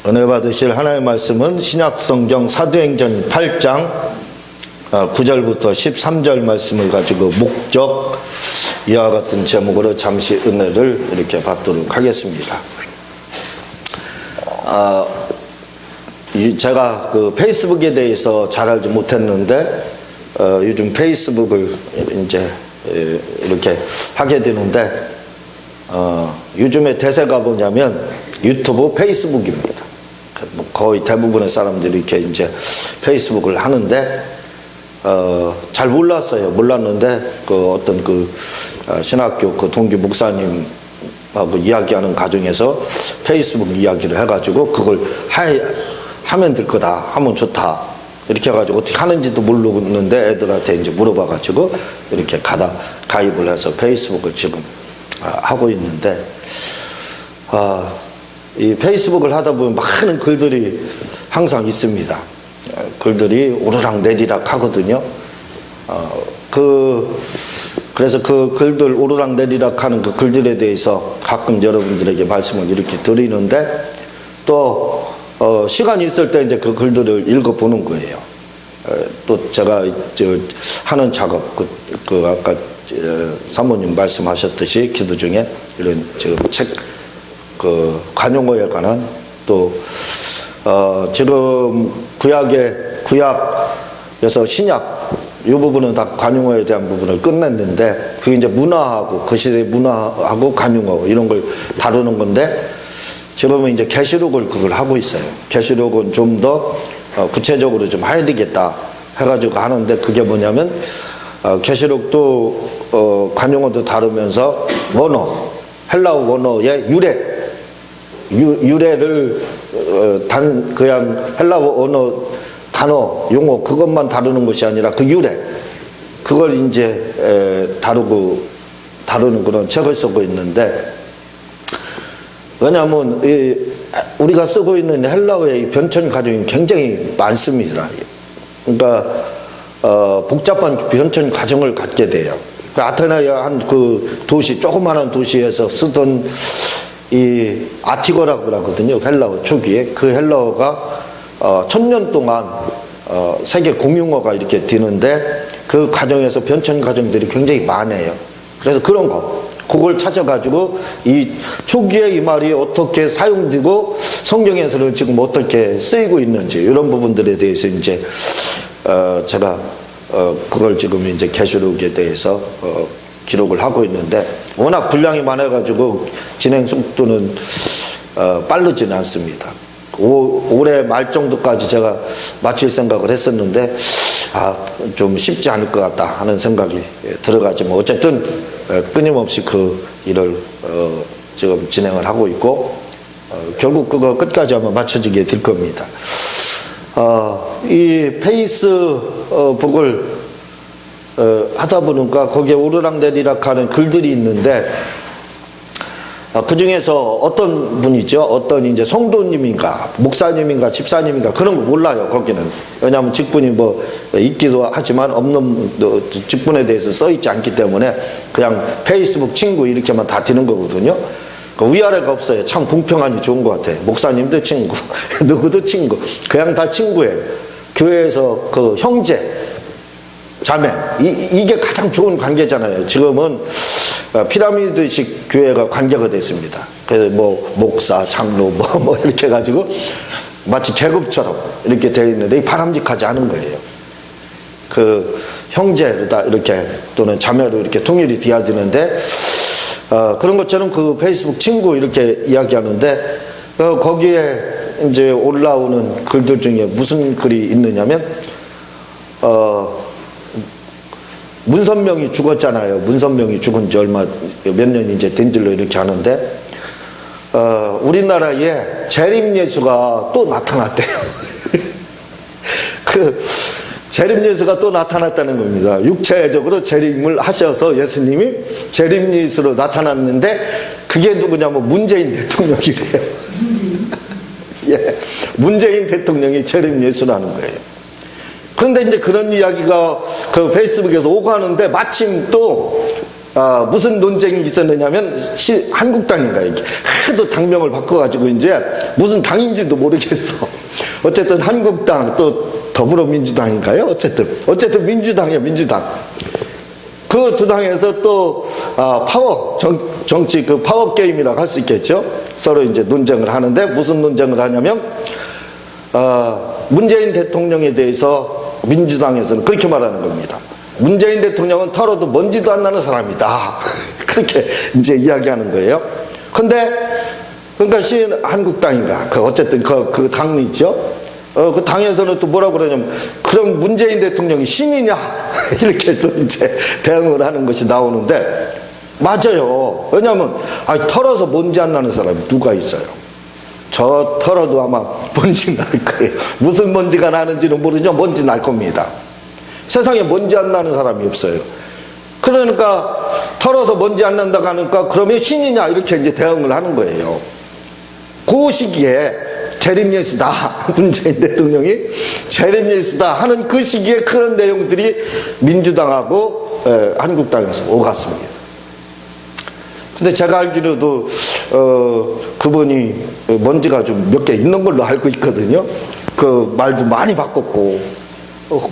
은혜 받으실 하나님의 말씀은 신약성경 사도행전 8장 9절부터 13절 말씀을 가지고 목적 이와 같은 제목으로 잠시 은혜를 이렇게 받도록 하겠습니다. 제가 그 페이스북에 대해서 잘 알지 못했는데 요즘 페이스북을 이제 이렇게 하게 되는데 요즘에 대세가 뭐냐면 유튜브, 페이스북입니다. 거의 대부분의 사람들이 이렇게 이제 페이스북을 하는데 잘 몰랐는데 그 어떤 그 신학교 그 동기 목사님하고 이야기하는 과정에서 페이스북 이야기를 해가지고 그걸 하면 될 거다, 하면 좋다 이렇게 해가지고 어떻게 하는지도 모르는데 애들한테 이제 물어봐가지고 이렇게 가입을 해서 페이스북을 지금 하고 있는데 이 페이스북을 하다 보면 많은 글들이 항상 있습니다. 글들이 오르락 내리락 하거든요. 그래서 그 글들 오르락 내리락 하는 그 글들에 대해서 가끔 여러분들에게 말씀을 이렇게 드리는데 또 시간이 있을 때 이제 그 글들을 읽어보는 거예요. 또 제가 하는 작업, 아까 사모님 말씀하셨듯이 기도 중에 이런 지금 책, 관용어에 관한 또, 지금 구약에서 신약, 이 부분은 다 관용어에 대한 부분을 끝냈는데, 그게 이제 문화하고, 그 시대의 문화하고 관용어, 이런 걸 다루는 건데, 지금은 이제 계시록을 그걸 하고 있어요. 계시록은 좀 더 구체적으로 좀 해야 되겠다 해가지고 하는데, 그게 뭐냐면, 계시록도, 관용어도 다루면서 원어, 헬라어 원어의 유래를 그냥 헬라어 언어 단어 용어 그것만 다루는 것이 아니라 그 유래 그걸 이제 다루는 그런 책을 쓰고 있는데, 왜냐하면 우리가 쓰고 있는 헬라어의 변천 과정이 굉장히 많습니다. 그러니까 복잡한 변천 과정을 갖게 돼요. 아테나의 한 그 도시, 조그마한 도시에서 쓰던 이 아티거라고 그러거든요. 헬라어 초기에. 그 헬라어가 1000년 동안 세계 공용어가 이렇게 되는데 그 과정에서 변천 과정들이 굉장히 많아요. 그래서 그런 그걸 찾아가지고 이 초기에 이 말이 어떻게 사용되고 성경에서는 지금 어떻게 쓰이고 있는지 이런 부분들에 대해서 이제 제가 그걸 지금 이제 계시록에 대해서 기록을 하고 있는데 워낙 분량이 많아가지고 진행 속도는 빠르지는 않습니다. 올해 말 정도까지 제가 마칠 생각을 했었는데 좀 쉽지 않을 것 같다 하는 생각이 들어가지만 어쨌든 끊임없이 그 일을 지금 진행을 하고 있고 결국 그거 끝까지 아마 맞춰지게 될 겁니다. 이 페이스북을 하다 보니까 거기에 오르락내리락 하는 글들이 있는데 그 중에서 어떤 분이죠? 어떤 이제 성도님인가 목사님인가 집사님인가 그런 거 몰라요. 거기는. 왜냐하면 직분이 뭐 있기도 하지만 없는 직분에 대해서 써 있지 않기 때문에 그냥 페이스북 친구 이렇게만 다 되는 거거든요. 위아래가 없어요. 참 공평하니 좋은 것 같아요. 목사님도 친구, 누구도 친구, 그냥 다 친구예요. 교회에서 그 형제, 자매, 이게 가장 좋은 관계잖아요. 지금은 피라미드식 교회가 관계가 됐습니다. 그래서 뭐 목사, 장로 뭐 이렇게 해가지고 마치 계급처럼 이렇게 되어 있는데 바람직하지 않은 거예요. 그 형제로 다 이렇게 또는 자매로 이렇게 통일이 돼야 되는데 그런 것처럼 그 페이스북 친구 이렇게 이야기하는데 거기에 이제 올라오는 글들 중에 무슨 글이 있느냐면 문선명이 죽었잖아요. 문선명이 죽은 지 몇 년이 이제 된 줄로 이렇게 하는데 우리나라에 재림 예수가 또 나타났대요. 그 재림 예수가 또 나타났다는 겁니다. 육체적으로 재림을 하셔서 예수님이 재림 예수로 나타났는데 그게 누구냐면 문재인 대통령이래요. 예, 문재인 대통령이 재림 예수라는 거예요. 그런데 이제 그런 이야기가 그 페이스북에서 오고 하는데 마침 또 무슨 논쟁이 있었느냐면 한국당인가 이게 하도 당명을 바꿔가지고 이제 무슨 당인지도 모르겠어. 어쨌든 한국당 또 더불어민주당인가요? 어쨌든 민주당이에요. 민주당. 그 두 당에서 또 파워 정치 그 파워 게임이라고 할 수 있겠죠. 서로 이제 논쟁을 하는데 무슨 논쟁을 하냐면 문재인 대통령에 대해서 민주당에서는 그렇게 말하는 겁니다. 문재인 대통령은 털어도 먼지도 안 나는 사람이다. 그렇게 이제 이야기하는 거예요. 근데 그러니까 한국당인가 어쨌든 그 당이 있죠. 그 당에서는 또 뭐라고 그러냐면 그럼 문재인 대통령이 신이냐 이렇게 또 이제 대응을 하는 것이 나오는데 맞아요. 왜냐하면 털어서 먼지 안 나는 사람이 누가 있어요. 저 털어도 아마 먼지 날 거예요. 무슨 먼지가 나는지는 모르죠. 먼지 날 겁니다. 세상에 먼지 안 나는 사람이 없어요. 그러니까 털어서 먼지 안 난다고 하니까 그러면 신이냐 이렇게 이제 대응을 하는 거예요. 그 시기에 재림예수다. 문재인 대통령이 재림예수다 하는 그 시기에 그런 내용들이 민주당하고 한국당에서 오갔습니다. 근데 제가 알기로도 그분이 먼지가 좀 몇 개 있는 걸로 알고 있거든요. 그 말도 많이 바꿨고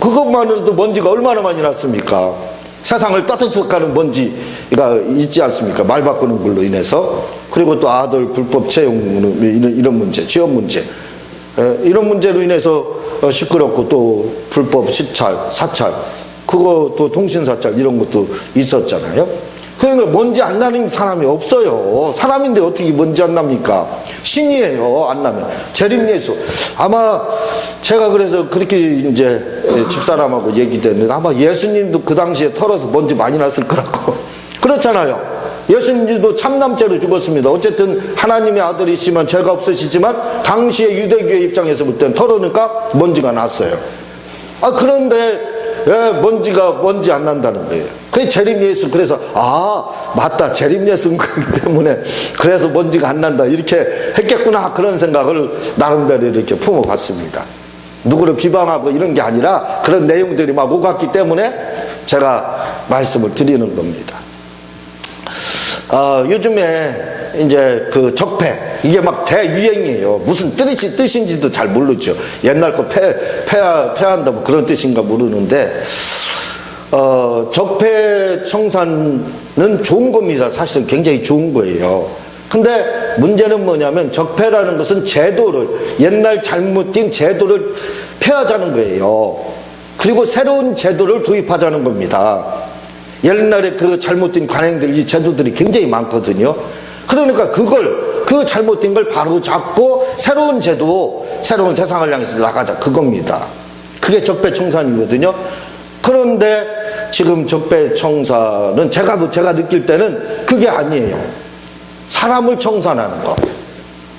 그것만으로도 먼지가 얼마나 많이 났습니까? 세상을 따뜻하는 먼지가 있지 않습니까? 말 바꾸는 걸로 인해서. 그리고 또 아들 불법 채용 이런 문제, 취업 문제 이런 문제로 인해서 시끄럽고 또 불법 사찰 그거 또 통신사찰 이런 것도 있었잖아요. 그러니까 먼지 안 나는 사람이 없어요. 사람인데 어떻게 먼지 안 납니까? 신이에요. 안 나면 재림예수. 아마 제가 그래서 그렇게 이제 집사람하고 얘기됐는데 아마 예수님도 그 당시에 털어서 먼지 많이 났을 거라고. 그렇잖아요. 예수님도 참남죄로 죽었습니다. 어쨌든 하나님의 아들이시면 죄가 없으시지만 당시에 유대교의 입장에서 볼 때는 털으니까 먼지가 났어요. 그런데 왜 먼지 안 난다는 거예요. 그게 재림예수. 그래서 맞다 재림예수인 거기 때문에 그래서 먼지가 안 난다 이렇게 했겠구나 그런 생각을 나름대로 이렇게 품어봤습니다. 누구를 비방하고 이런 게 아니라 그런 내용들이 막 오갔기 때문에 제가 말씀을 드리는 겁니다. 요즘에 이제 그 적폐 이게 막 대유행이에요. 무슨 뜻인지도 잘 모르죠. 옛날 거 폐한다 뭐 그런 뜻인가 모르는데 적폐 청산은 좋은 겁니다. 사실은 굉장히 좋은 거예요. 근데 문제는 뭐냐면 적폐라는 것은 제도를 옛날 잘못된 제도를 폐하자는 거예요. 그리고 새로운 제도를 도입하자는 겁니다. 옛날에 그 잘못된 관행들, 이 제도들이 굉장히 많거든요. 그러니까 그 잘못된 걸 바로 잡고 새로운 제도, 새로운 세상을 향해서 나가자. 그겁니다. 그게 적폐청산이거든요. 그런데 지금 적폐청산은 제가 느낄 때는 그게 아니에요. 사람을 청산하는 거.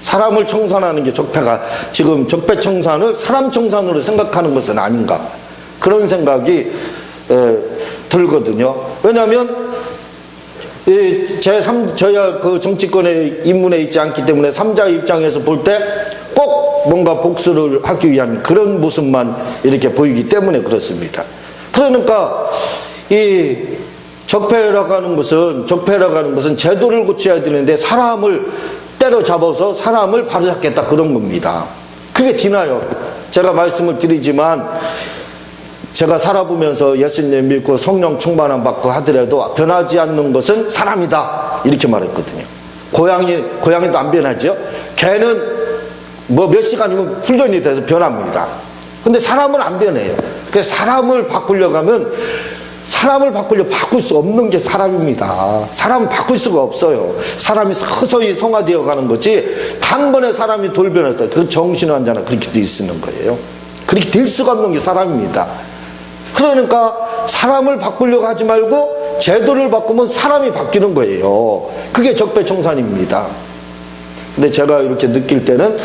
사람을 청산하는 게 적폐가, 지금 적폐청산을 사람 청산으로 생각하는 것은 아닌가. 그런 생각이 들거든요. 왜냐하면 저야 그 정치권에 입문해 있지 않기 때문에 3자 입장에서 볼 때 꼭 뭔가 복수를 하기 위한 그런 모습만 이렇게 보이기 때문에 그렇습니다. 그러니까 이 적폐라고 하는 것은 제도를 고쳐야 되는데 사람을 때려잡아서 사람을 바로잡겠다 그런 겁니다. 그게 디나요. 제가 말씀을 드리지만 제가 살아보면서 예수님 믿고 성령 충만함 받고 하더라도 변하지 않는 것은 사람이다 이렇게 말했거든요. 고양이도 안 변하죠. 개는 뭐 몇 시간이면 훈련이 돼서 변합니다. 근데 사람은 안 변해요. 그래서 사람을 바꾸려고 하면 바꿀 수 없는 게 사람입니다. 사람은 바꿀 수가 없어요. 사람이 서서히 성화되어 가는 거지 단번에 사람이 돌변했다. 그 정신환자나 그렇게 돼 있는 거예요. 그렇게 될 수가 없는 게 사람입니다. 그러니까 사람을 바꾸려고 하지 말고 제도를 바꾸면 사람이 바뀌는 거예요. 그게 적폐청산입니다. 근데 제가 이렇게 느낄 때는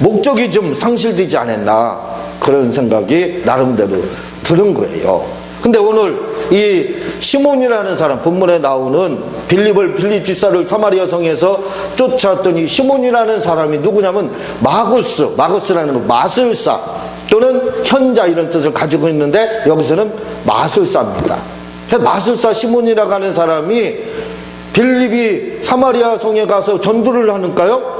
목적이 좀 상실되지 않았나 그런 생각이 나름대로 드는 거예요. 근데 오늘 이 시몬이라는 사람, 본문에 나오는 빌립 집사를 사마리아 성에서 쫓아왔던 이 시몬이라는 사람이 누구냐면 마구스라는 거, 마술사 또는 현자 이런 뜻을 가지고 있는데 여기서는 마술사입니다. 마술사 시몬이라고 하는 사람이 빌립이 사마리아 성에 가서 전도를 하는가요?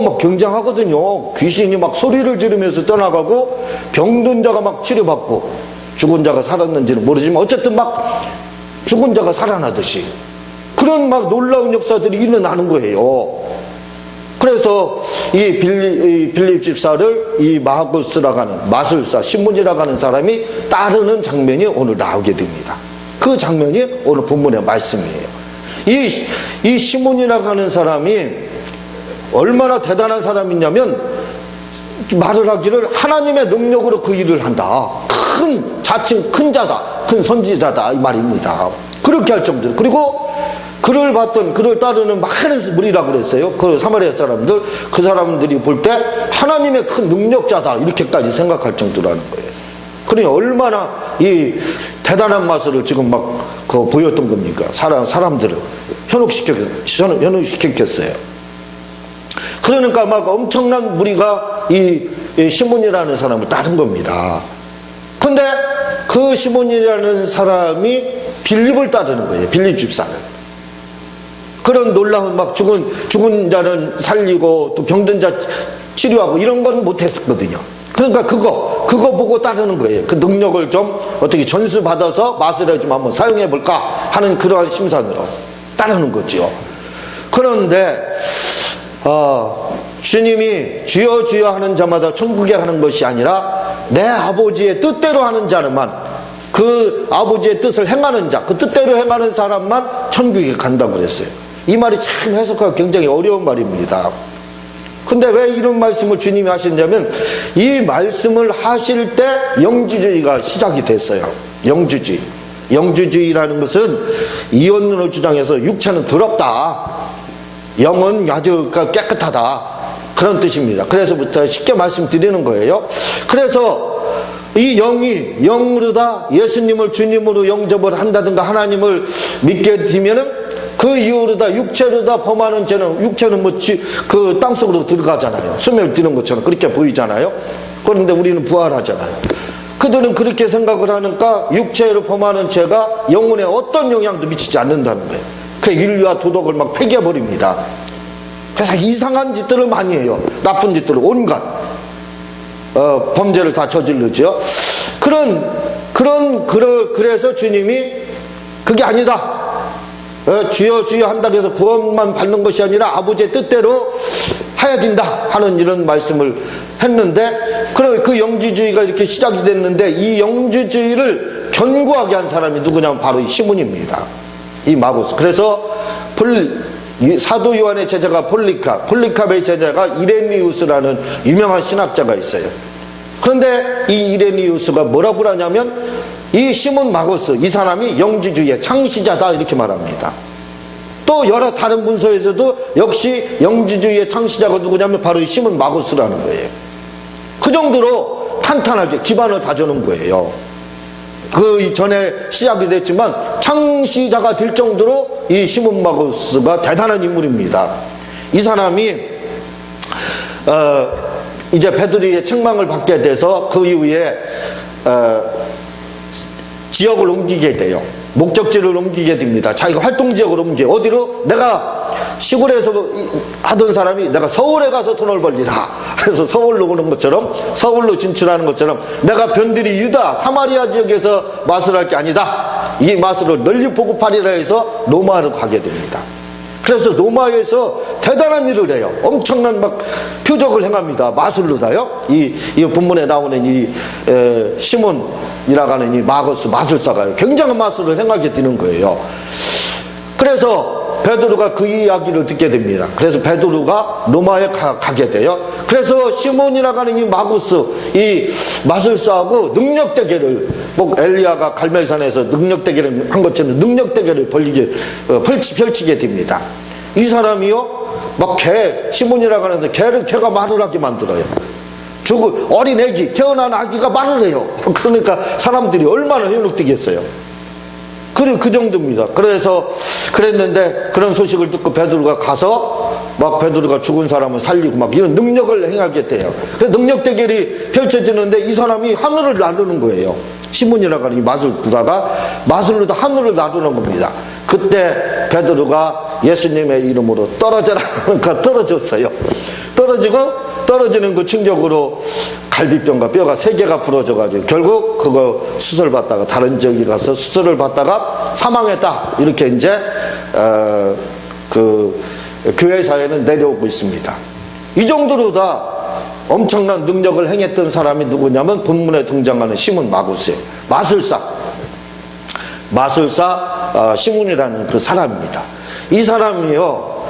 막 굉장하거든요. 귀신이 막 소리를 지르면서 떠나가고 병든 자가 막 치료받고, 죽은 자가 살았는지는 모르지만 어쨌든 막 죽은 자가 살아나듯이 그런 막 놀라운 역사들이 일어나는 거예요. 그래서 이 빌립 집사를 이 마구스라고 하는 마술사 시몬이라고 하는 사람이 따르는 장면이 오늘 나오게 됩니다. 그 장면이 오늘 본문의 말씀이에요. 이 시몬이라고 하는 사람이 얼마나 대단한 사람이냐면, 말을 하기를 하나님의 능력으로 그 일을 한다. 자칭 큰 자다, 큰 선지자다, 이 말입니다. 그렇게 할 정도로. 그리고 그를 봤던, 그를 따르는 많은 무리라고 그랬어요. 그 사마리아 사람들, 그 사람들이 볼 때 하나님의 큰 능력자다, 이렇게까지 생각할 정도라는 거예요. 그러니 얼마나 이 대단한 마술을 지금 막 보였던 겁니까? 사람들을 현혹시켰어요. 그러니까 막 엄청난 무리가 이 시몬이라는 사람을 따른 겁니다. 근데 그 시몬이라는 사람이 빌립을 따르는 거예요. 빌립 집사는. 그런 놀라운 막 죽은 자는 살리고 또 병든 자 치료하고 이런 건 못했었거든요. 그러니까 그거 보고 따르는 거예요. 그 능력을 좀 어떻게 전수받아서 마술에 좀 한번 사용해 볼까 하는 그러한 심산으로 따르는 거죠. 그런데 주님이 주여 주여 하는 자마다 천국에 가는 것이 아니라 내 아버지의 뜻대로 하는 자는만, 그 아버지의 뜻을 행하는 자, 그 뜻대로 행하는 사람만 천국에 간다고 그랬어요. 이 말이 참 해석하기 굉장히 어려운 말입니다. 근데 왜 이런 말씀을 주님이 하셨냐면, 이 말씀을 하실 때 영주주의가 시작이 됐어요. 영주주의라는 것은 이원론을 주장해서 육체는 더럽다, 영은 아주 깨끗하다, 그런 뜻입니다. 그래서부터 쉽게 말씀드리는 거예요. 그래서 이 영이 영으로다 예수님을 주님으로 영접을 한다든가 하나님을 믿게 되면은 그 이후로다 육체로다 범하는 죄는, 육체는 그 땅속으로 들어가잖아요. 스며드는 것처럼 그렇게 보이잖아요. 그런데 우리는 부활하잖아요. 그들은 그렇게 생각을 하니까 육체로 범하는 죄가 영혼에 어떤 영향도 미치지 않는다는 거예요. 그 인류와 도덕을 막 폐기해버립니다. 그래서 이상한 짓들을 많이 해요. 나쁜 짓들을 온갖 범죄를 다 저지르죠. 그래서 주님이 그게 아니다, 주여 주여 한다고 해서 구원만 받는 것이 아니라 아버지의 뜻대로 해야 된다 하는 이런 말씀을 했는데, 그 영주주의가 이렇게 시작이 됐는데, 이 영주주의를 견고하게 한 사람이 누구냐면 바로 이 시몬입니다. 이 마구스. 그래서 사도 요한의 제자가 폴리캅의 제자가 이레니우스라는 유명한 신학자가 있어요. 그런데 이 이레니우스가 뭐라고 하냐면, 이 시몬 마구스, 이 사람이 영주주의의 창시자다, 이렇게 말합니다. 또 여러 다른 문서에서도 역시 영주주의의 창시자가 누구냐면 바로 이 시몬 마구스라는 거예요. 그 정도로 탄탄하게 기반을 다져놓은 거예요. 그 전에 시작이 됐지만 창시자가 될 정도로 이 시몬 마구스가 대단한 인물입니다. 이 사람이 이제 베드로의 책망을 받게 돼서 그 이후에 지역을 옮기게 돼요. 목적지를 옮기게 됩니다. 자기가 활동지역으로 어디로? 내가 시골에서 하던 사람이 내가 서울에 가서 돈을 벌리라. 그래서 서울로 오는 것처럼, 서울로 진출하는 것처럼, 내가 변들이 유다 사마리아 지역에서 마술할 게 아니다, 이 마술을 널리 보급하리라 해서 로마로 가게 됩니다. 그래서 로마에서 대단한 일을 해요. 엄청난 막 표적을 행합니다. 마술로다요. 이 본문에 나오는 이 시몬이라고 하는 이 마술사가요, 굉장한 마술을 행하게 되는 거예요. 그래서 베드로가 그 이야기를 듣게 됩니다. 그래서 베드로가 로마에 가게 돼요. 그래서 시몬이라고 하는 이 마구스, 이 마술사하고 능력대결을, 엘리야가 갈멜산에서 능력대결을 한 것처럼 능력대결을 펼치게 됩니다. 이 사람이요, 막 시몬이라고 하는데 개가 말을 하게 만들어요. 어린 애기, 태어난 아기가 말을 해요. 그러니까 사람들이 얼마나 현혹되겠어요. 그 정도입니다. 그랬는데 그런 소식을 듣고 베드로가 가서 막 베드로가 죽은 사람을 살리고 막 이런 능력을 행하게 돼요. 능력 대결이 펼쳐지는데 이 사람이 하늘을 나르는 거예요. 시몬이라고 하는 이 마술사가 마술로도 하늘을 나르는 겁니다. 그때 베드로가 예수님의 이름으로 떨어져라 하니까 떨어졌어요. 떨어지는 그 충격으로 갈비뼈가 뼈가 3개가 부러져가지고 결국 그거 수술받다가 다른 지역에 가서 수술을 받다가 사망했다. 이렇게 이제 그 교회사에는 내려오고 있습니다. 이 정도로 다 엄청난 능력을 행했던 사람이 누구냐면 본문에 등장하는 시몬 마구스예요. 마술사 시몬이라는 그 사람입니다. 이 사람이요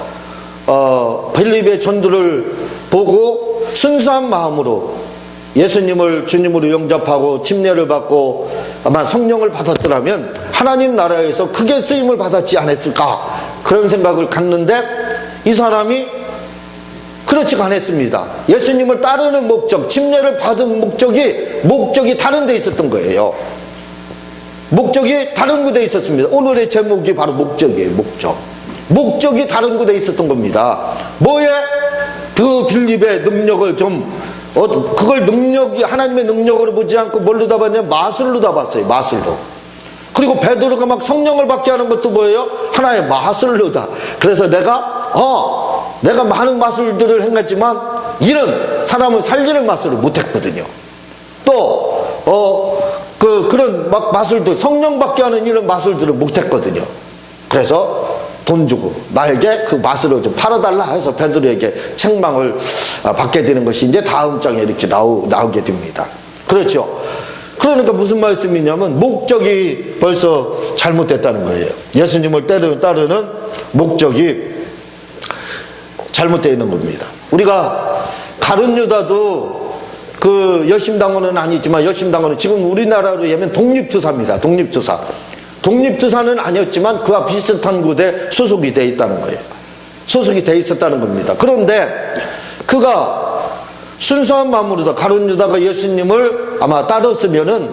빌립의 전도를 보고 순수한 마음으로 예수님을 주님으로 영접하고 침례를 받고 아마 성령을 받았더라면 하나님 나라에서 크게 쓰임을 받았지 않았을까, 그런 생각을 갖는데 이 사람이 그렇지가 않았습니다. 예수님을 따르는 목적, 침례를 받은 목적이 다른 데 있었던 거예요. 목적이 다른 곳에 있었습니다. 오늘의 제목이 바로 목적이에요. 목적이 다른 곳에 있었던 겁니다. 뭐에? 그 빌립의 능력을 그걸 하나님의 능력으로 보지 않고 뭘로 다 봤냐면 마술로 다 봤어요. 마술로. 그리고 베드로가 막 성령을 받게 하는 것도 뭐예요? 하나의 마술로다. 그래서 내가 많은 마술들을 행했지만 이런 사람을 살리는 마술을 못했거든요. 또 그런 마술들, 성령 받게 하는 이런 마술들을 못했거든요. 그래서 돈 주고 나에게 그 마술을 좀 팔아달라 해서 베드로에게 책망을 받게 되는 것이 이제 다음 장에 이렇게 나오게 됩니다. 그렇죠. 그러니까 무슨 말씀이냐면 목적이 벌써 잘못됐다는 거예요. 예수님을 따르는 목적이 잘못되어 있는 겁니다. 우리가 가룟 유다도 그 열심당원은 아니지만 열심당원은 지금 우리나라로 얘기하면 독립투사입니다. 독립투사는 아니었지만 그와 비슷한 곳에 소속이 되어 있다는 거예요. 소속이 되어 있었다는 겁니다. 그런데 그가 순수한 마음으로 가룟 유다가 예수님을 아마 따랐으면은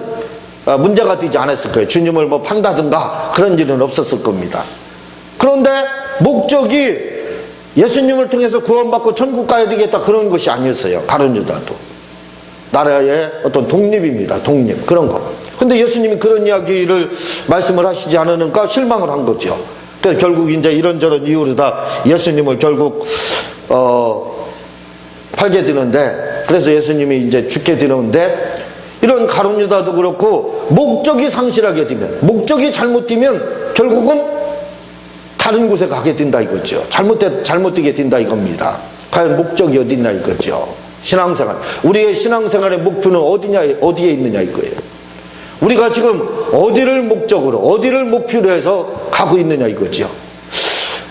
문제가 되지 않았을 거예요. 주님을 뭐 판다든가 그런 일은 없었을 겁니다. 그런데 목적이 예수님을 통해서 구원받고 천국 가야 되겠다 그런 것이 아니었어요. 가룟 유다도 나라의 어떤 독립입니다. 독립, 그런 거. 근데 예수님이 그런 이야기를 말씀을 하시지 않으니까 실망을 한 거죠. 그래서 결국 이제 이런저런 이유로 다 예수님을 결국 팔게 되는데, 그래서 예수님이 이제 죽게 되는데, 이런 가룟 유다도 그렇고 목적이 상실하게 되면, 목적이 잘못되면 결국은 다른 곳에 가게 된다 이거죠. 잘못되게 된다 이겁니다. 과연 목적이 어디 있나 이거죠. 신앙생활, 우리의 신앙생활의 목표는 어디에 있느냐 이거예요. 우리가 지금 어디를 목적으로, 어디를 목표로 해서 가고 있느냐 이거죠.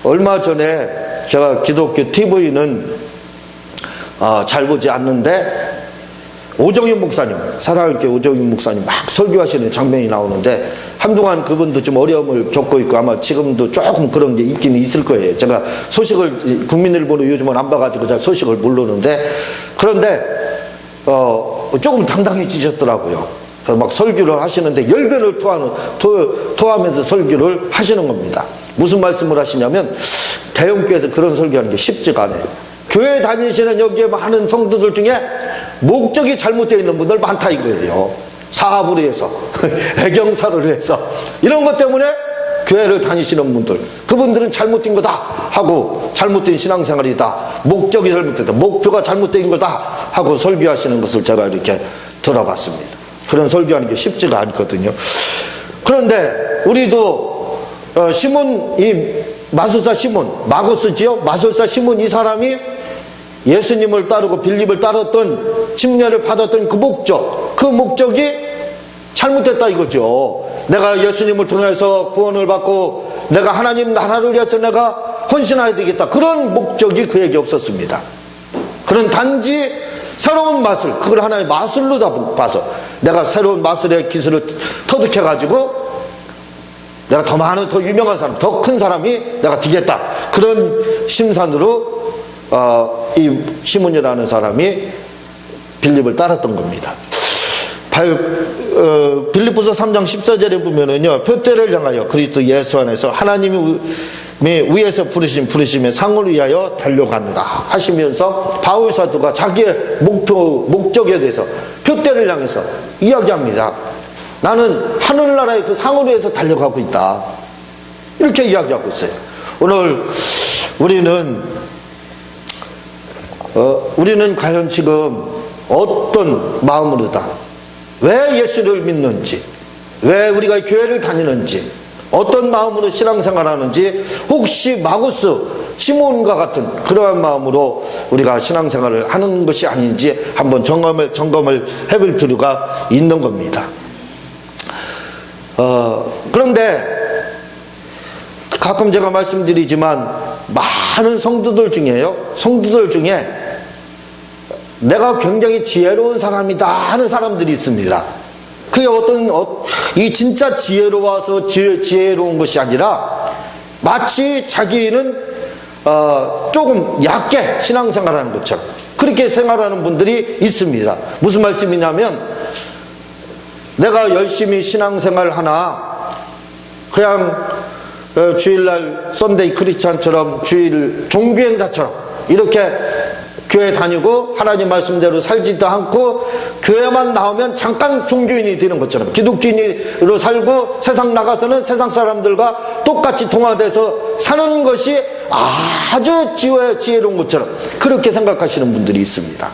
얼마 전에 제가 기독교 TV는 잘 보지 않는데 오정윤 목사님, 사랑하는 교회 오정윤 목사님 막 설교하시는 장면이 나오는데 한동안 그분도 좀 어려움을 겪고 있고 아마 지금도 조금 그런 게 있기는 있을 거예요. 제가 소식을 국민일보로 요즘은 안 봐가지고 잘 소식을 모르는데, 그런데 조금 당당해지셨더라고요. 그래서 막 설교를 하시는데 열변을 토하면서 설교를 하시는 겁니다. 무슨 말씀을 하시냐면 대형교회에서 그런 설교하는 게 쉽지가 않아요. 교회 다니시는 여기에 많은 성도들 중에 목적이 잘못되어 있는 분들 많다 이거예요. 사업을 위해서 애경사를 위해서 이런 것 때문에 교회를 다니시는 분들, 그분들은 잘못된 거다 하고 잘못된 신앙생활이다, 목적이 잘못됐다, 목표가 잘못된 거다 하고 설교하시는 것을 제가 이렇게 들어봤습니다. 그런 설교하는 게 쉽지가 않거든요. 그런데 우리도 시몬, 이 마술사 시몬, 마구스지요? 마술사 시몬, 이 사람이 예수님을 따르고 빌립을 따랐던, 침례를 받았던 그 목적이 잘못됐다 이거죠. 내가 예수님을 통해서 구원을 받고 내가 하나님 나라를 위해서 내가 헌신해야 되겠다, 그런 목적이 그에게 없었습니다. 그는 단지 새로운 마술, 그걸 하나의 마술로 다 봐서 내가 새로운 마술의 기술을 터득해가지고 내가 더 많은, 더 유명한 사람, 더 큰 사람이 내가 되겠다, 그런 심산으로 이 시몬이라는 사람이 빌립을 따랐던 겁니다. 빌립보서 3장 14절에 보면은요, 표대를 향하여 그리스도 예수 안에서 하나님이 위에서 부르심에 상을 위하여 달려가느라 하시면서 바울 사도가 자기의 목적에 대해서 표대를 향해서 이야기합니다. 나는 하늘나라의 그 상을 위해서 달려가고 있다. 이렇게 이야기하고 있어요. 오늘 우리는 과연 지금 어떤 마음으로다, 왜 예수를 믿는지, 왜 우리가 교회를 다니는지, 어떤 마음으로 신앙생활하는지, 혹시 마구스 시몬과 같은 그러한 마음으로 우리가 신앙생활을 하는 것이 아닌지 한번 점검을 해볼 필요가 있는 겁니다. 그런데 가끔 제가 말씀드리지만 많은 성도들 중에 내가 굉장히 지혜로운 사람이다 하는 사람들이 있습니다. 그게 이 진짜 지혜로워서 지혜로운 것이 아니라 마치 자기는 조금 얕게 신앙생활하는 것처럼 그렇게 생활하는 분들이 있습니다. 무슨 말씀이냐면, 내가 열심히 신앙생활 하나, 그냥 주일날 썬데이 크리스찬처럼 주일 종교행사처럼 이렇게 교회 다니고 하나님 말씀대로 살지도 않고 교회만 나오면 잠깐 종교인이 되는 것처럼 기독교인으로 살고 세상 나가서는 세상 사람들과 똑같이 동화돼서 사는 것이 아주 지혜로운 것처럼 그렇게 생각하시는 분들이 있습니다.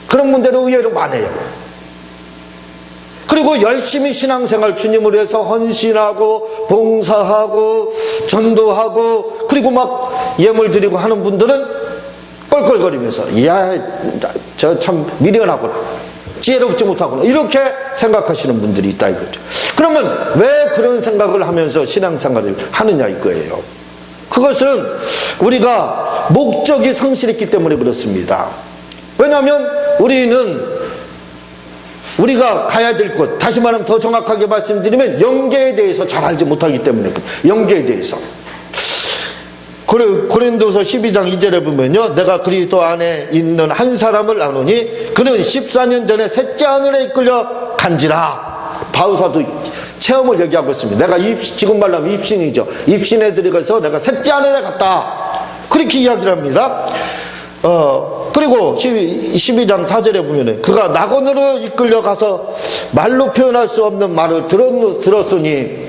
그런 분들은 의외로 많아요. 그리고 열심히 신앙생활, 주님을 위해서 헌신하고 봉사하고 전도하고 그리고 막 예물 드리고 하는 분들은 껄껄거리면서 이야 저 참 미련하구나, 지혜롭지 못하구나, 이렇게 생각하시는 분들이 있다 이거죠. 그러면 왜 그런 생각을 하면서 신앙생활을 하느냐 이거예요. 그것은 우리가 목적이 상실했기 때문에 그렇습니다. 왜냐하면 우리가 가야 될 곳, 다시 말하면 더 정확하게 말씀드리면 영계에 대해서 잘 알지 못하기 때문에, 영계에 대해서. 고린도서 12장 2절에 보면요, 내가 그리스도 안에 있는 한 사람을 아노니 그는 14년 전에 셋째 하늘에 이끌려 간지라. 바울사도 체험을 얘기하고 있습니다. 내가 지금 말하면 입신이죠. 입신에 들어가서 내가 셋째 하늘에 갔다, 그렇게 이야기를 합니다. 그리고 12장 4절에 보면은 그가 낙원으로 이끌려 가서 말로 표현할 수 없는 말을 들었으니,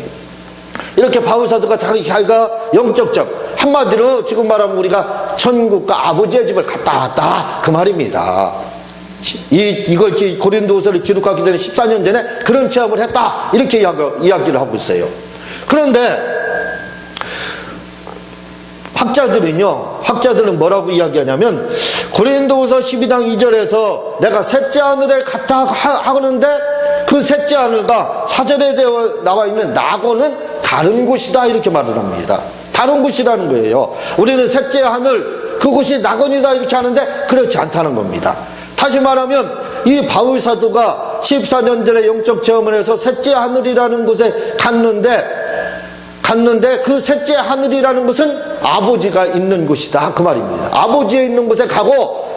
이렇게 바울사도가 자기가 영적적, 한마디로 지금 말하면 우리가 천국과 아버지의 집을 갔다 왔다 그 말입니다. 이걸 고린도서를 기록하기 전에 14년 전에 그런 체험을 했다, 이렇게 이야기를 하고 있어요. 그런데 학자들은 뭐라고 이야기하냐면, 고린도서 12장 2절에서 내가 셋째 하늘에 갔다 하는데 그 셋째 하늘과 4절에 나와 있는 낙원은 다른 곳이다, 이렇게 말을 합니다. 다른 곳이라는 거예요. 우리는 셋째 하늘, 그곳이 낙원이다 이렇게 하는데 그렇지 않다는 겁니다. 다시 말하면 이 바울사도가 14년 전에 영적 체험을 해서 셋째 하늘이라는 곳에 갔는데 그 셋째 하늘이라는 것은 아버지가 있는 곳이다 그 말입니다. 아버지에 있는 곳에 가고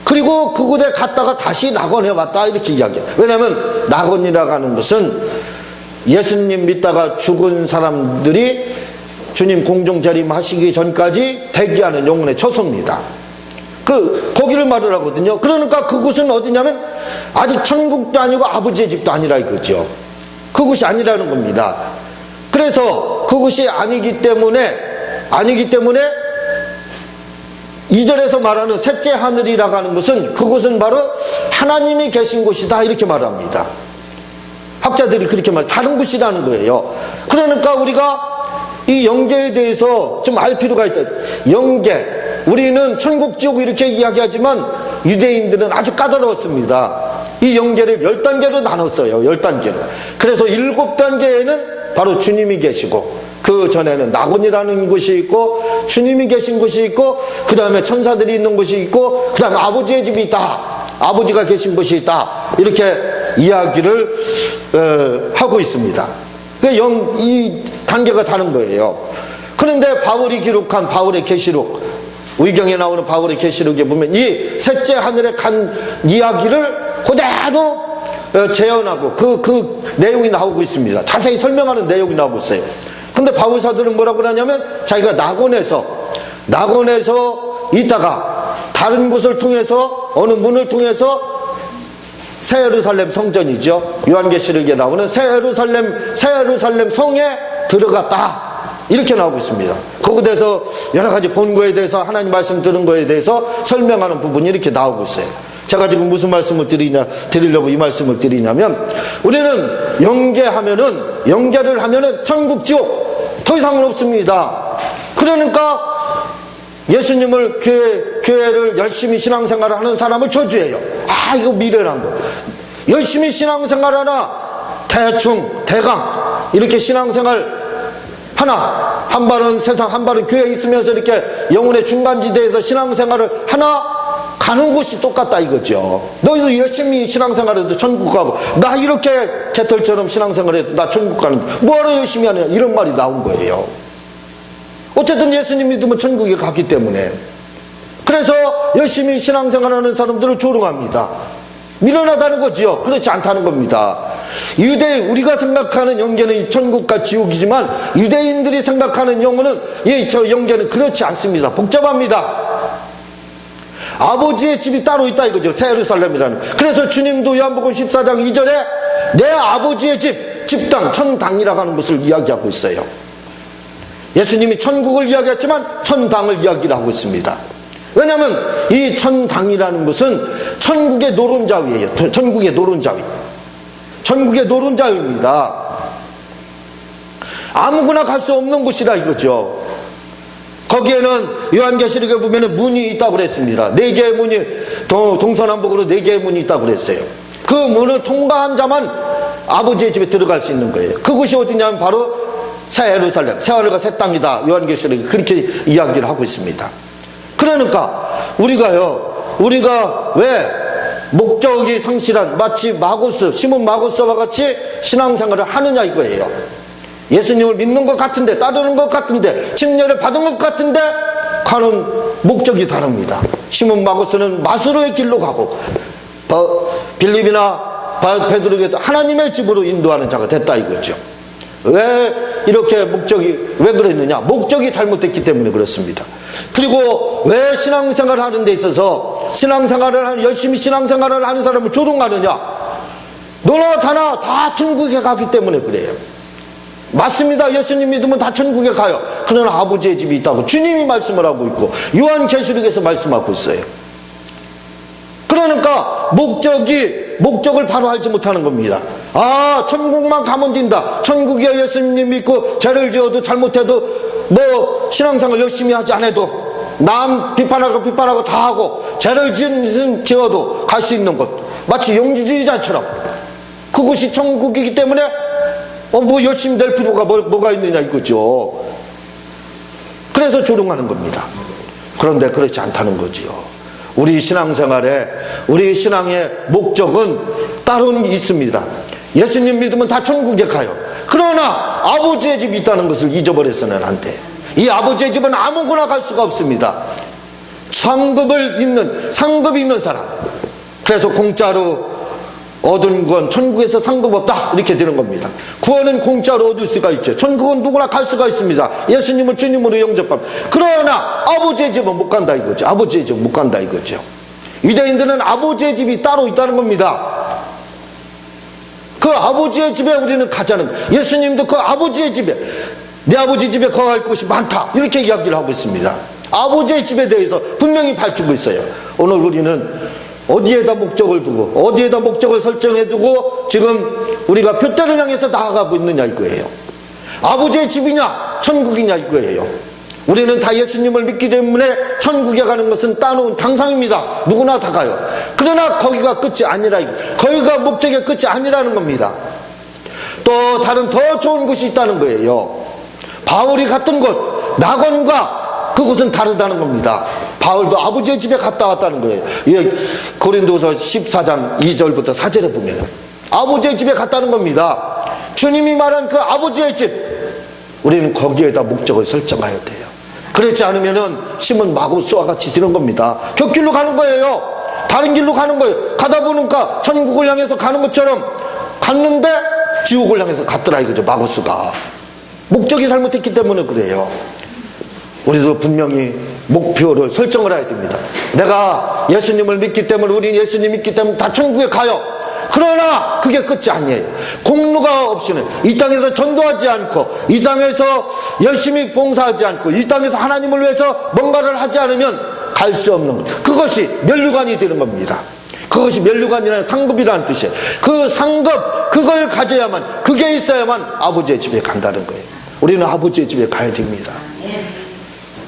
그리고 그곳에 갔다가 다시 낙원에 왔다, 이렇게 이야기해요. 왜냐하면 낙원이라고 하는 것은 예수님 믿다가 죽은 사람들이 주님 공중재림하시기 전까지 대기하는 영혼의 처소입니다. 거기를 말을 하거든요. 그러니까 그곳은 어디냐면 아직 천국도 아니고 아버지의 집도 아니라 이거죠. 그곳이 아니라는 겁니다. 그래서 그것이 아니기 때문에 2절에서 말하는 셋째 하늘이라고 하는 것은 그곳은 바로 하나님이 계신 곳이다, 이렇게 말합니다. 학자들이 그렇게 다른 곳이라는 거예요. 그러니까 우리가 이 영계에 대해서 좀 알 필요가 있다. 영계, 우리는 천국 지옥 이렇게 이야기하지만 유대인들은 아주 까다로웠습니다. 이 영계를 10단계로 나눴어요. 10단계로. 그래서 7단계에는 바로 주님이 계시고, 그 전에는 낙원이라는 곳이 있고, 주님이 계신 곳이 있고, 그 다음에 천사들이 있는 곳이 있고, 그 다음에 아버지의 집이 있다, 아버지가 계신 곳이 있다, 이렇게 이야기를 하고 있습니다. 이 단계가 다른 거예요. 그런데 바울이 기록한 바울의 계시록, 의경에 나오는 바울의 계시록에 보면 이 셋째 하늘에 간 이야기를 그대로 재현하고 그 내용이 나오고 있습니다. 자세히 설명하는 내용이 나오고 있어요. 근데 바울사들은 뭐라고 하냐면 자기가 낙원에서 있다가 다른 곳을 통해서, 어느 문을 통해서 새 예루살렘 성전이죠. 요한계시록에 나오는 새 예루살렘 성에 들어갔다. 이렇게 나오고 있습니다. 거기에 대해서 여러 가지 본 거에 대해서 하나님 말씀 들은 거에 대해서 설명하는 부분이 이렇게 나오고 있어요. 제가 지금 무슨 말씀을 드리려고 이 말씀을 드리냐면, 우리는 연계를 하면은 천국 지옥 더 이상은 없습니다. 그러니까 예수님을 교회를 열심히 신앙생활을 하는 사람을 저주해요. 아, 이거 미련한 거. 열심히 신앙생활하나 대강 이렇게 신앙생활 하나, 한 발은 세상, 한 발은 교회에 있으면서 이렇게 영혼의 중간지대에서 신앙생활을 하나 가는 곳이 똑같다 이거죠. 너희도 열심히 신앙생활해도 천국 가고, 나 이렇게 개털처럼 신앙생활해도 나 천국 가는데 뭐하러 열심히 하느냐, 이런 말이 나온 거예요. 어쨌든 예수님 믿으면 천국에 갔기 때문에. 그래서 열심히 신앙생활하는 사람들을 조롱합니다. 미련하다는 거지요. 그렇지 않다는 겁니다. 우리가 생각하는 영계는 천국과 지옥이지만 유대인들이 생각하는 영혼은, 저 영계는 그렇지 않습니다. 복잡합니다. 아버지의 집이 따로 있다 이거죠. 새 예루살렘이라는. 그래서 주님도 요한복음 14장 2절에 내 아버지의 집당, 천당이라고 하는 것을 이야기하고 있어요. 예수님이 천국을 이야기했지만 천당을 이야기를 하고 있습니다. 왜냐하면 이 천당이라는 것은 천국의 노른자위예요. 천국의 노른자위입니다. 아무거나 갈 수 없는 곳이라 이거죠. 거기에는 요한계시록에 보면 문이 있다고 그랬습니다. 4개의 문이, 동서남북으로 4개의 문이 있다고 그랬어요. 그 문을 통과한 자만 아버지의 집에 들어갈 수 있는 거예요. 그곳이 어디냐면 바로 새 예루살렘, 새 하늘과 새 땅이다. 요한계시록이 그렇게 이야기를 하고 있습니다. 그러니까 우리가 왜 목적이 성실한, 마치 시몬 마고스와 같이 신앙생활을 하느냐 이거예요. 예수님을 믿는 것 같은데, 따르는 것 같은데, 침례를 받은 것 같은데 가는 목적이 다릅니다. 시몬 마고스는 마수르의 길로 가고, 빌립이나 베드로에게도 하나님의 집으로 인도하는 자가 됐다 이거죠. 왜 이렇게 왜 그랬느냐? 목적이 잘못됐기 때문에 그렇습니다. 그리고 왜 신앙생활을 하는 데 있어서 열심히 신앙생활을 하는 사람을 조롱하느냐? 너나 다나 다 천국에 가기 때문에 그래요. 맞습니다. 예수님 믿으면 다 천국에 가요. 그러나 아버지의 집이 있다고 주님이 말씀을 하고 있고 요한계시록에서 말씀하고 있어요. 그러니까 목적을 바로 알지 못하는 겁니다. 아, 천국만 가면 된다. 천국에 예수님 믿고 죄를 지어도 잘못해도 신앙생활 열심히 하지 않아도 남 비판하고 다 하고 죄를 지어도 갈 수 있는 곳, 마치 영주주의자처럼 그곳이 천국이기 때문에 열심히 낼 필요가 뭐가 있느냐 이거죠. 그래서 조롱하는 겁니다. 그런데 그렇지 않다는 거지요. 우리 신앙의 목적은 따로 있습니다. 예수님 믿으면 다 천국에 가요. 그러나 아버지의 집이 있다는 것을 잊어버려서는 안 돼. 이 아버지의 집은 아무거나 갈 수가 없습니다. 상급이 있는 사람. 그래서 공짜로 얻은 구원, 천국에서 상급 없다 이렇게 되는 겁니다. 구원은 공짜로 얻을 수가 있죠. 천국은 누구나 갈 수가 있습니다. 예수님을 주님으로 영접하면. 그러나 아버지의 집은 못 간다 이거죠. 아버지의 집은 못 간다 이거죠. 유대인들은 아버지의 집이 따로 있다는 겁니다. 그 아버지의 집에 우리는 가자는, 예수님도 그 아버지의 집에, 내 아버지 집에 거할 곳이 많다 이렇게 이야기를 하고 있습니다. 아버지의 집에 대해서 분명히 밝히고 있어요. 오늘 우리는 어디에다 목적을 두고, 어디에다 목적을 설정해 두고 지금 우리가 표대를 향해서 나아가고 있느냐 이거예요. 아버지의 집이냐 천국이냐 이거예요. 우리는 다 예수님을 믿기 때문에 천국에 가는 것은 따놓은 당상입니다. 누구나 다 가요. 그러나 거기가 끝이 아니라, 거기가 목적의 끝이 아니라는 겁니다. 또 다른 더 좋은 곳이 있다는 거예요. 바울이 갔던 곳, 낙원과 그곳은 다르다는 겁니다. 바울도 아버지의 집에 갔다 왔다는 거예요. 고린도서 14장 2절부터 4절에 보면 아버지의 집에 갔다는 겁니다. 주님이 말한 그 아버지의 집, 우리는 거기에다 목적을 설정해야 돼요. 그렇지 않으면은 시몬 마고스와 같이 되는 겁니다. 곁길로 가는 거예요. 다른 길로 가는 거예요. 가다 보니까 천국을 향해서 가는 것처럼 갔는데 지옥을 향해서 갔더라 이거죠. 마고스가 목적이 잘못했기 때문에 그래요. 우리도 분명히 목표를 설정을 해야 됩니다. 내가 예수님을 믿기 때문에, 우리는 예수님 믿기 때문에 다 천국에 가요. 그러나 그게 끝이 아니에요. 공로가 없이는 이 땅에서 전도하지 않고, 이 땅에서 열심히 봉사하지 않고, 이 땅에서 하나님을 위해서 뭔가를 하지 않으면 갈 수 없는 것. 그것이 면류관이 되는 겁니다. 그것이 면류관이라는 상급이라는 뜻이에요. 그 상급, 그걸 가져야만, 그게 있어야만 아버지의 집에 간다는 거예요. 우리는 아버지의 집에 가야 됩니다.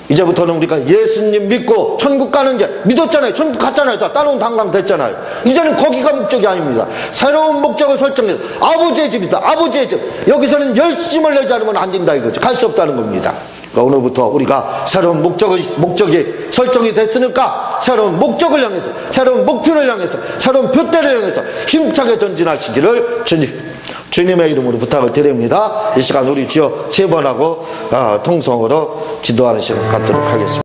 이제부터는 우리가 예수님 믿고 천국 가는 게, 믿었잖아요. 천국 갔잖아요. 다 따놓은 당강 됐잖아요. 이제는 거기가 목적이 아닙니다. 새로운 목적을 설정해서 아버지의 집이다. 아버지의 집. 여기서는 열심을 내지 않으면 안 된다 이거죠. 갈 수 없다는 겁니다. 그러니까 오늘부터 우리가 새로운 목적이 설정이 됐으니까 새로운 목적을 향해서, 새로운 목표를 향해서, 새로운 표대를 향해서 힘차게 전진하시기를 주님의 이름으로 부탁을 드립니다. 이 시간 우리 주여 세 번 하고 통성으로 기도하는 시간 갖도록 하겠습니다.